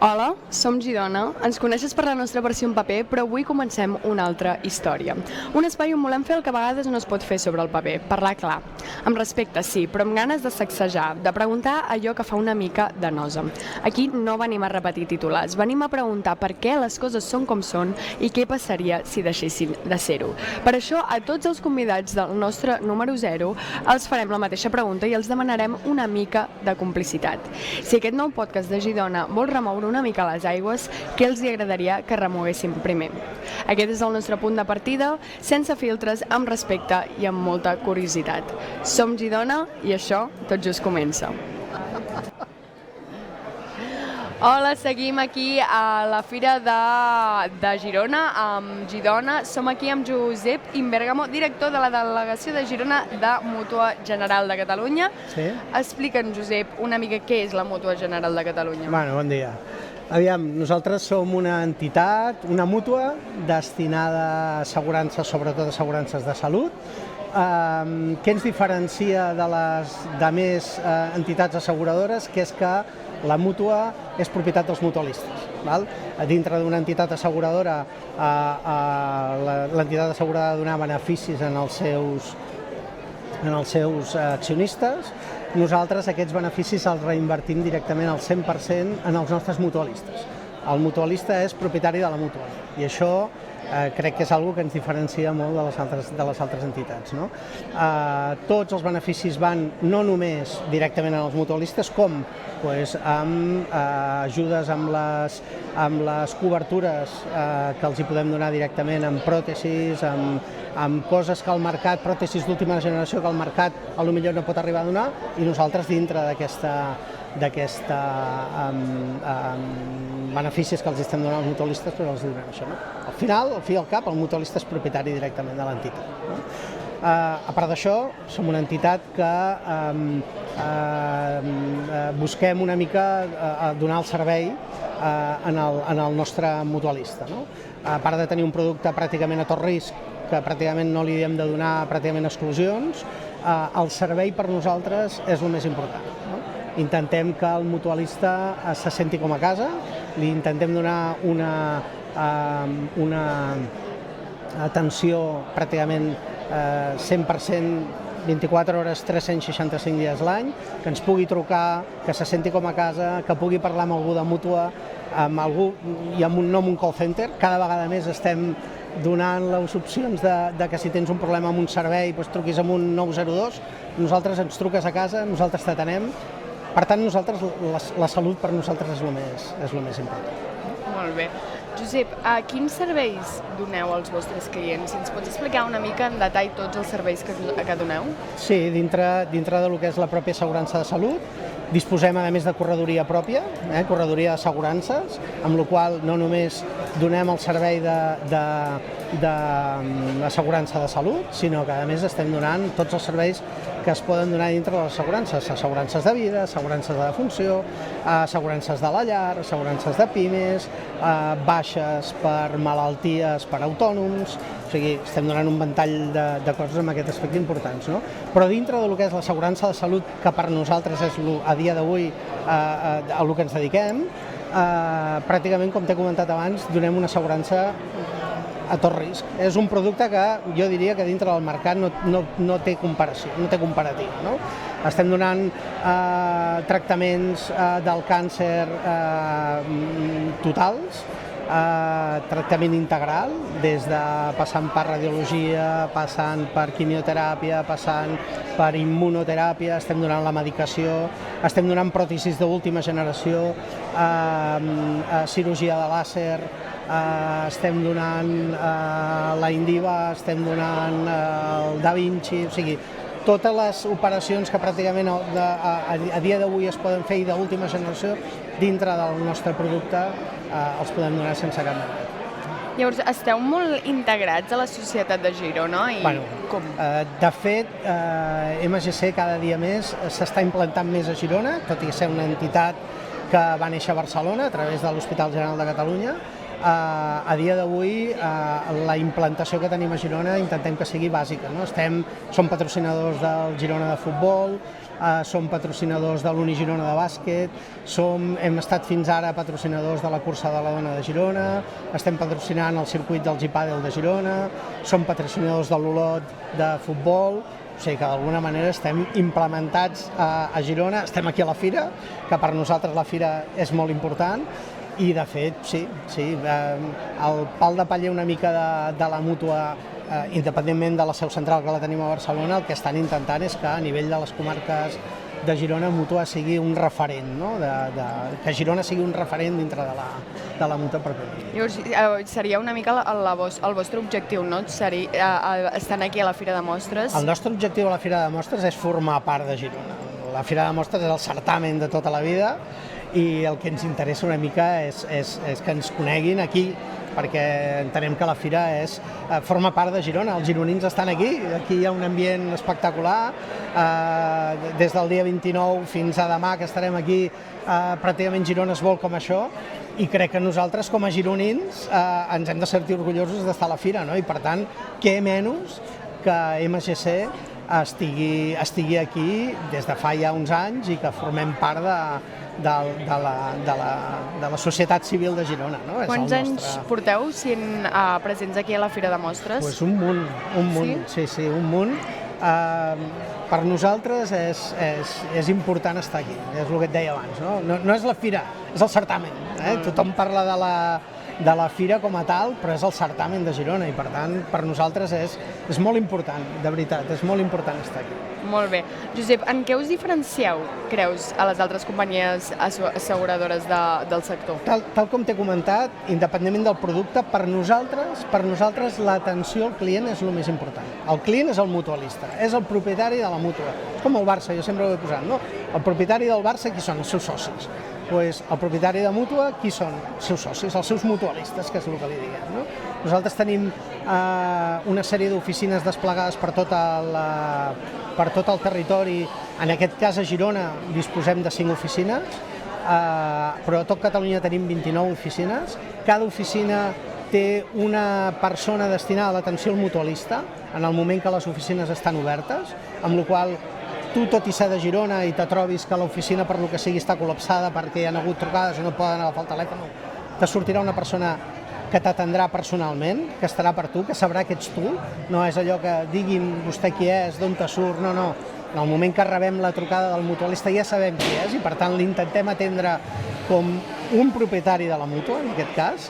Hola, som Girona. Ens coneixes per la nostra versió en paper, però avui comencem una altra història. Un espai on volem fer el que a vegades no es pot fer sobre el paper, parlar clar. Amb respecte, sí, però amb ganes de sacsejar, de preguntar allò que fa una mica de nosa. Aquí no venim a repetir titulars, venim a preguntar per què les coses són com són i què passaria si deixessin de ser-ho. Per això, a tots els convidats del nostre número 0 els farem la mateixa pregunta i els demanarem una mica de complicitat. Si aquest nou podcast de Girona vol remoure una mica les aigües, què els agradaria que remoguéssim primer? Aquest és el nostre punt de partida, sense filtres, amb respecte i amb molta curiositat. Som Girona i això tot just comença. Hola, seguim aquí a la Fira de Girona, amb Girona. Som aquí amb Josep Imbergamo, director de la delegació de Girona de Mútua General de Catalunya. Sí. Explica'ns, Josep, una mica què és la Mútua General de Catalunya. Bueno, bon dia. Aviam, nosaltres som una entitat, una mútua, destinada a assegurances, sobretot assegurances de salut. Què ens diferencia de les més entitats asseguradores? Que és que la mútua és propietat dels mutualistes. Val? Dintre d'una entitat asseguradora, l'entitat assegurada ha de donar beneficis en els seus accionistes. Nosaltres aquests beneficis els reinvertim directament al 100% en els nostres mutualistes. El mutualista és propietari de la mútua i això crec que és una cosa que ens diferencia molt de les altres entitats. No? Tots els beneficis van no només directament als mutualistes, com amb ajudes amb les cobertures que els hi podem donar directament amb pròtesis, amb coses que el mercat, pròtesis d'última generació que el mercat potser no pot arribar a donar, i nosaltres dintre d'aquests beneficis que els estem donant als mutualistes, però els donem això. No? Al final, al fi i al cap, el mutualista és propietari directament de l'entitat. No? A part d'això, som una entitat que busquem una mica donar el servei en el nostre mutualista. No? A part de tenir un producte pràcticament a tot risc, que pràcticament no li hem de donar pràcticament exclusions, el servei per nosaltres és el més important. No? Intentem que el mutualista se senti com a casa, li intentem donar una atenció pràcticament 100%, 24 hores, 365 dies l'any, que ens pugui trucar, que se senti com a casa, que pugui parlar amb algú de mútua, amb algú, i no amb un call center. Cada vegada més estem donant les opcions de que si tens un problema amb un servei truquis amb un 902, nosaltres ens truques a casa, nosaltres t'atenem. Per tant, la salut per nosaltres és el més important. Molt bé. Josep, quins serveis doneu als vostres clients? Si ens pots explicar una mica en detall tots els serveis que doneu? Sí, dintre del que és la pròpia assegurança de salut, disposem, a més, de corredoria pròpia, corredoria d'assegurances, amb la qual no només donem el servei d'assegurança de salut, sinó que, a més, estem donant tots els serveis que es poden donar dintre de les assegurances. Assegurances de vida, assegurances de defunció, assegurances de la llar, assegurances de pimes, baixes per malalties per autònoms. O sigui, estem donant un ventall de coses en aquest aspecte importants. No? Però dintre del que és l'assegurança de salut, que per nosaltres és a dia d'avui a el que ens dediquem, pràcticament, com t'he comentat abans, donem una assegurança a tot risc. És un producte que jo diria que dintre del mercat no té comparació, no té comparativa. No? Estem donant tractaments del càncer totals, tractament integral, des de passant per radiologia, passant per quimioteràpia, passant per immunoteràpia, estem donant la medicació, estem donant pròtesis d'última generació, cirurgia de làser, estem donant la Indiva, estem donant el Da Vinci, o sigui, totes les operacions que pràcticament a dia d'avui es poden fer i d'última generació dintre del nostre producte els podem donar sense cap mena. Llavors, esteu molt integrats a la societat de Girona? Com? De fet, MGC cada dia més s'està implantant més a Girona, tot i ser una entitat que va néixer a Barcelona a través de l'Hospital General de Catalunya. a dia d'avui la implantació que tenim a Girona intentem que sigui bàsica, no? Som patrocinadors del Girona de futbol, som patrocinadors de l'Uni Girona de bàsquet, hem estat fins ara patrocinadors de la cursa de la dona de Girona, estem patrocinant el circuit del G-Padel de Girona, som patrocinadors de l'Olot de futbol, o sigui que d'alguna manera estem implementats a Girona, estem aquí a la fira, que per nosaltres la fira és molt important, i de fet, sí, el pal de paller una mica de la mútua, independentment de la seu central que la tenim a Barcelona, el que estan intentant és que a nivell de les comarques de Girona mútua sigui un referent, no? Que Girona sigui un referent dintre de la mútua pròpia. Llavors, seria una mica el vostre objectiu, no? Estan aquí a la Fira de Mostres. El nostre objectiu a la Fira de Mostres és formar part de Girona. La Fira de Mostres és el certamen de tota la vida i el que ens interessa una mica és que ens coneguin aquí, perquè entenem que la fira forma part de Girona, els gironins estan aquí hi ha un ambient espectacular, des del dia 29 fins a demà que estarem aquí, pràcticament Girona es vol com això, i crec que nosaltres com a gironins ens hem de sentir orgullosos d'estar a la fira, no? I per tant, què menys que MGC estigui aquí des de fa ja uns anys i que formem part de la societat civil de Girona. No? Quants anys porteu sent presents aquí a la Fira de Mostres? Pues un munt, sí, un munt. Per nosaltres és important estar aquí, és el que et deia abans. No és la fira, és el certamen. Tothom parla de la fira com a tal, però és el certamen de Girona i per tant per nosaltres és molt important, de veritat, és molt important estar aquí. Molt bé. Josep, en què us diferencieu, creus, a les altres companyies asseguradores del sector? Tal com t'he comentat, independentment del producte, per nosaltres l'atenció al client és el més important. El client és el mutualista, és el propietari de la mútua. És com el Barça, jo sempre ho he posat, no? El propietari del Barça, qui són? Els seus socis. Pues el propietari de mútua, qui són? Els seus socis, els seus mutualistes, que és el que li diguem. No? Nosaltres tenim una sèrie d'oficines desplegades per tot el territori. En aquest cas, a Girona disposem de 5 oficines, però a tot Catalunya tenim 29 oficines. Cada oficina té una persona destinada a l'atenció al mutualista en el moment que les oficines estan obertes, amb la qual cosa tu, tot i ser de Girona, i te trobis que l'oficina per lo que sigui està col·lapsada perquè hi ha hagut trucades o no poden agafar el telèfon, te sortirà una persona que t'atendrà personalment, que estarà per tu, que sabrà que ets tu, no és allò que diguin vostè qui és, d'on te surt, no. En el moment que rebem la trucada del mutualista ja sabem qui és i per tant l'intentem atendre com un propietari de la mútua, en aquest cas,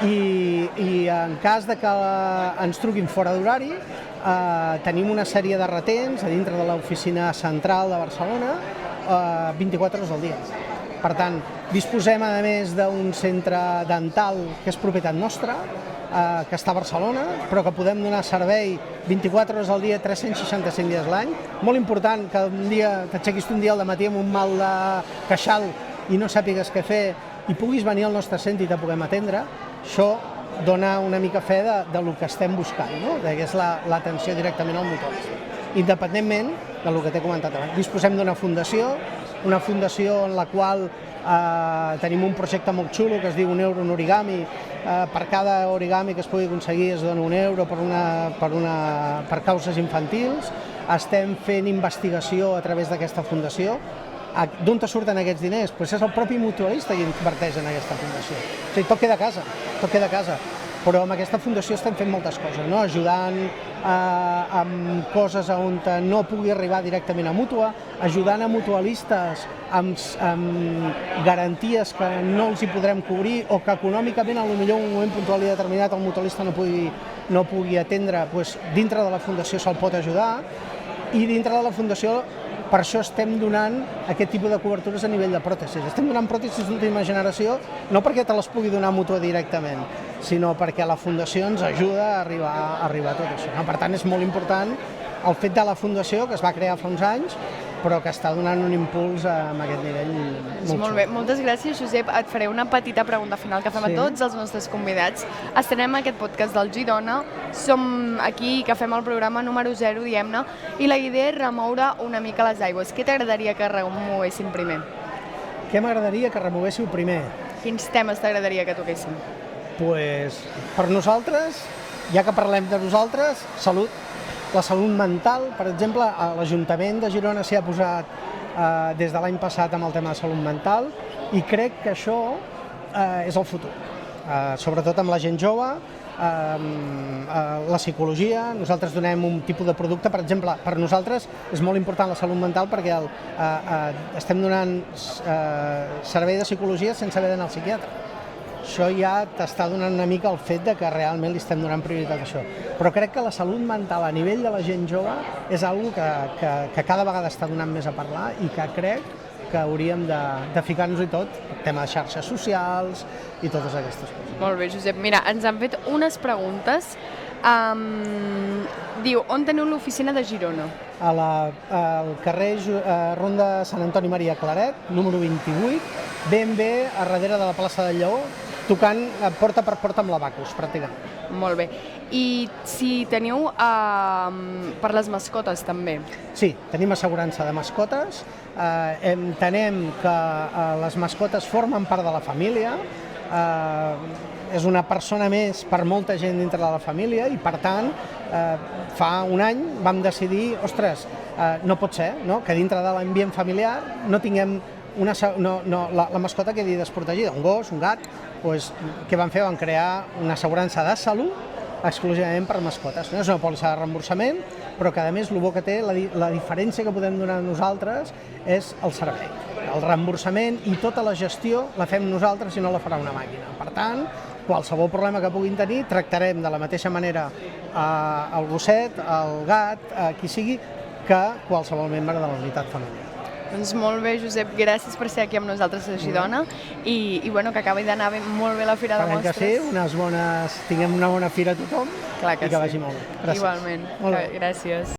i en cas de que ens truquin fora d'horari, tenim una sèrie de retents a dintre de l'oficina central de Barcelona 24 hores al dia. Per tant, disposem a més d'un centre dental que és propietat nostra, que està a Barcelona, però que podem donar servei 24 hores al dia, 365 dies l'any. Molt important que un dia t'aixequis un dia al matí amb un mal de queixal i no sàpigues què fer i puguis venir al nostre centre i te puguem atendre. Això dona una mica fe del que estem buscant, no? Que és l'atenció directament al mutualista. Independentment del que t'he comentat abans. Disposem d'una fundació en la qual tenim un projecte molt xulo que es diu 1 euro en origami. Per cada origami que es pugui aconseguir es dona 1 euro per causes infantils. Estem fent investigació a través d'aquesta fundació. D'on te surten aquests diners? Doncs és el propi mutualista qui inverteix en aquesta fundació. O sigui, tot queda a casa. Però amb aquesta fundació estem fent moltes coses, no? Ajudant amb coses on no pugui arribar directament a mútua, ajudant a mutualistes amb garanties que no els hi podrem cobrir o que econòmicament potser en un moment puntual i determinat el mutualista no pugui atendre, doncs dintre de la fundació se'l pot ajudar i dintre de la fundació per això estem donant aquest tipus de cobertures a nivell de pròtesis. Estem donant pròtesis d'última generació no perquè te les pugui donar mútua directament, sinó perquè la fundació ens ajuda a arribar a tot això. Per tant, és molt important el fet de la fundació, que es va crear fa uns anys, però que està donant un impuls a aquest nivell molt bé. Moltes gràcies, Josep. Et faré una petita pregunta final que fem a tots els nostres convidats. Estrenem aquest podcast del Girona. Som aquí que fem el programa número 0, diguem-ne, i la idea és remoure una mica les aigües. Què t'agradaria que remoguéssim primer? Què m'agradaria que remoguéssiu primer? Quins temes t'agradaria que toquéssim? Pues, per nosaltres, ja que parlem de nosaltres, salut. La salut mental, per exemple, l'Ajuntament de Girona s'hi ha posat des de l'any passat amb el tema de salut mental i crec que això és el futur, sobretot amb la gent jove, la psicologia. Nosaltres donem un tipus de producte, per exemple, per nosaltres és molt important la salut mental perquè estem donant servei de psicologia sense haver d'anar al psiquiatre. Això ja t'està donant una mica el fet de que realment li estem donant prioritat a això. Però crec que la salut mental a nivell de la gent jove és una cosa que cada vegada està donant més a parlar i que crec que hauríem de ficar-nos-hi tot, el tema de xarxes socials i totes aquestes coses. Molt bé, Josep. Mira, ens han fet unes preguntes. Diu, on teniu l'oficina de Girona? Al carrer Ronda Sant Antoni Maria Claret, número 28, ben bé a darrere de la plaça del Lleó, tocant porta per porta amb l'Abacus, pràcticament. Molt bé. I si teniu per les mascotes, també? Sí, tenim assegurança de mascotes. Entenem que les mascotes formen part de la família, és una persona més per molta gent dintre de la família i, per tant, fa un any vam decidir, ostres, no pot ser, no?, que dintre de l'ambient familiar no tinguem la mascota quedi desprotegida, un gos, un gat. Doncs, què van fer? Van crear una assegurança de salut exclusivament per mascotes. No és una pòlissa de reemborsament, però que a més el bo que té, la diferència que podem donar nosaltres és el servei. El reemborsament i tota la gestió la fem nosaltres i no la farà una màquina. Per tant, qualsevol problema que puguin tenir tractarem de la mateixa manera el gosset, el gat, qui sigui, que qualsevol membre de la unitat familiar. Doncs molt bé, Josep, gràcies per ser aquí amb nosaltres a Girona i bueno, que acabi d'anar molt bé la Fira de Mostres. Que sí, tinguem una bona fira a tothom i que vagi molt bé. Gràcies. Igualment, gràcies.